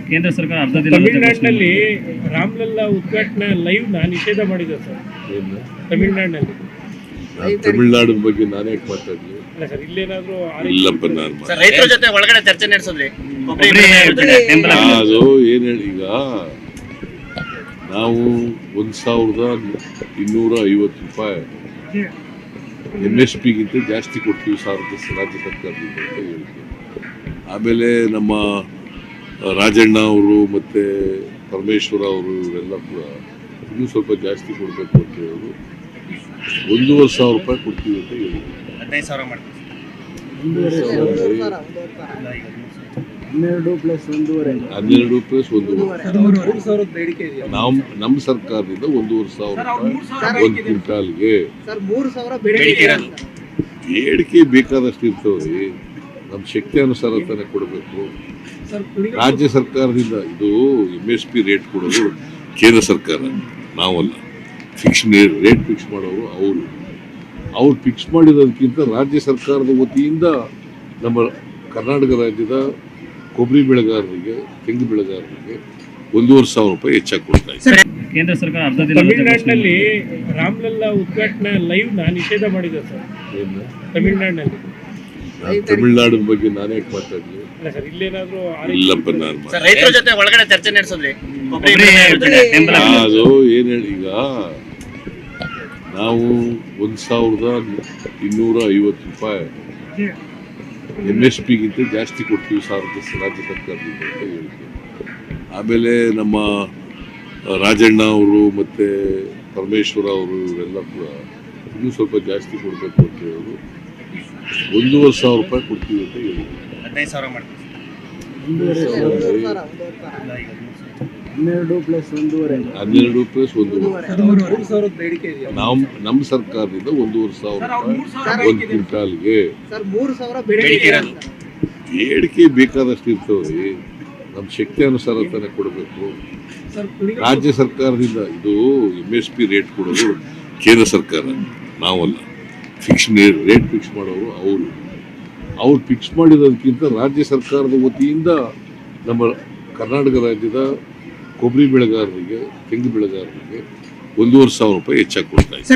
ಕೇಂದ್ರ ಸರ್ಕಾರ ಅರ್ಧ ದಿನ ತಮಿಳುನಾಡಿನಲ್ಲಿ ರಾಮಲಲ್ಲಾ ಉದ್ಘಾಟನಾ ಲೈವ್ ನಿಷೇಧ ಮಾಡಿದೆ ಸರ್. ತಮಿಳುನಾಡಿನಲ್ಲಿ ತಮಿಳುನಾಡು ಬಗ್ಗೆ ನಾನೇ ಮಾತಾಡಲಿ. ಅಲ್ಲ ಸರ್, ಇಲ್ಲೇನಾದ್ರೂ ಇಲ್ಲಪ್ಪ, ನಾನು ರೈತರ ಜೊತೆ ಒಳಗಡೆ ಚರ್ಚೆ ನಡೆಸಿದ್ರಿ. ಅದು ಏನ್ ಹೇಳಿ, ಈಗ ನಾವು 1,250 ರೂಪಾಯಿ MSP-ಗಿಂತ ಜಾಸ್ತಿ ಕೊಡ್ತೀವಿ ರಾಜ್ಯ ಸರ್ಕಾರದಿಂದ ಅಂತ ಹೇಳಿದ್ವಿ. ಆಮೇಲೆ ನಮ್ಮ ರಾಜಣ್ಣ ಅವರು ಮತ್ತೆ ಪರಮೇಶ್ವರ ಅವರು ಇವರೆಲ್ಲ ಕೂಡ ಇನ್ನೂ ಸ್ವಲ್ಪ ಜಾಸ್ತಿ ಕೊಡಬೇಕು ಅಂತ ಹೇಳಿದ್ರು. 1,500 ರೂಪಾಯಿ ಕೊಡ್ತೀವಿ ಅಂತ ಹೇಳಿದ್ವಿ. 15,000 ಮಾಡ್ತೀವಿ. 12 ಪ್ಲಸ್ 1,500 ನಮ್ಮ ಸರ್ಕಾರದಿಂದ 1,500 ರೂಪಾಯಿ ಒಂದು ಕ್ವಿಂಟಾಲ್ಗೆ ಬೇಡಿಕೆ ಬೇಕಾದಷ್ಟು ಇರ್ತವ್ರಿ. ನಮ್ಮ ಶಕ್ತಿ ಅನುಸಾರ ತಾನೇ ಕೊಡಬೇಕು. ರಾಜ್ಯ ಸರ್ಕಾರದಿಂದ ಇದು MSP ರೇಟ್ ಕೊಡೋದು ಕೇಂದ್ರ ಸರ್ಕಾರ, ನಾವಲ್ಲ. ರೇಟ್ ಫಿಕ್ಸ್ ಮಾಡೋರು ಅವ್ರು ಫಿಕ್ಸ್ ಮಾಡಿರೋದಕ್ಕಿಂತ ರಾಜ್ಯ ಸರ್ಕಾರದ ವತಿಯಿಂದ ನಮ್ಮ ಕರ್ನಾಟಕ ರಾಜ್ಯದ ಕೊಬ್ಬರಿ ಬೆಳೆಗಾರರಿಗೆ, ತೆಂಗು ಬೆಳೆಗಾರರಿಗೆ 1,500 ರೂಪಾಯಿ ಹೆಚ್ಚಾಗಿ ಕೊಡ್ತಾ ಇದೆ. ಕೇಂದ್ರ ಸರ್ಕಾರ ಅರ್ಧ ದಿನ ತಮಿಳುನಾಡಿನಲ್ಲಿ ರಾಮಲಲ್ಲಾ ಉದ್ಘಾಟನಾ ಲೈವ್ ನಿಷೇಧ ಮಾಡಿದೆ ಸರ್. ತಮಿಳುನಾಡಿನಲ್ಲಿ ತಮಿಳುನಾಡು ಬಗ್ಗೆ ನಾನೇ ಮಾತಾಡಲಿ. ಅಲ್ಲ ಸರ್, ಇಲ್ಲೇನಾದ್ರೂ ಇಲ್ಲಪ್ಪ, ನಾನು ರೈತರ ಜೊತೆ ಒಳಗಡೆ ಚರ್ಚೆ ನಡೆಸಿದ್ರಿ. ಅದು ಏನ್ ಹೇಳಿ, ಈಗ ನಾವು 1,250 ರೂಪಾಯಿ MSP-ಗಿಂತ ಜಾಸ್ತಿ ಕೊಡ್ತೀವಿ ರಾಜ್ಯ ಸರ್ಕಾರದಿಂದ ಅಂತ ಹೇಳಿದ್ವಿ. ಆಮೇಲೆ ನಮ್ಮ ರಾಜಣ್ಣ ಅವರು ಮತ್ತೆ ಪರಮೇಶ್ವರ ಅವರು ಇವರೆಲ್ಲ ಕೂಡ ಇನ್ನೂ ಸ್ವಲ್ಪ ಜಾಸ್ತಿ ಕೊಡಬೇಕು ಅಂತ ಹೇಳಿದ್ರು. 1,500 ರೂಪಾಯಿ ಕೊಡ್ತೀವಿ ಅಂತ ಹೇಳಿದ್ವಿ. 15,000 ಮಾಡ್ತೀವಿ. 12 ಪ್ಲಸ್ 1,500 ನಮ್ಮ ಸರ್ಕಾರದಿಂದ 1,500 ರೂಪಾಯಿ ಒಂದು ಕ್ವಿಂಟಾಲ್ಗೆ ಬೇಡಿಕೆ ಬೇಕಾದಷ್ಟು ಇರ್ತವ್ರಿ. ನಮ್ಮ ಶಕ್ತಿ ಅನುಸಾರ ತಾನೇ ಕೊಡಬೇಕು. ರಾಜ್ಯ ಸರ್ಕಾರದಿಂದ ಇದು MSP ರೇಟ್ ಕೊಡೋದು ಕೇಂದ್ರ ಸರ್ಕಾರ, ನಾವಲ್ಲ. ರೇಟ್ ಫಿಕ್ಸ್ ಮಾಡೋರು ಅವ್ರು ಫಿಕ್ಸ್ ಮಾಡಿರೋದಕ್ಕಿಂತ ರಾಜ್ಯ ಸರ್ಕಾರದ ವತಿಯಿಂದ ನಮ್ಮ ಕರ್ನಾಟಕ ರಾಜ್ಯದ ಕೊಬ್ಬರಿ ಬೆಳೆಗಾರರಿಗೆ, ತೆಂಗು ಬೆಳೆಗಾರರಿಗೆ 1,500 ರೂಪಾಯಿ ಹೆಚ್ಚಾಗಿ ಕೊಡ್ತಾ ಇದೆ.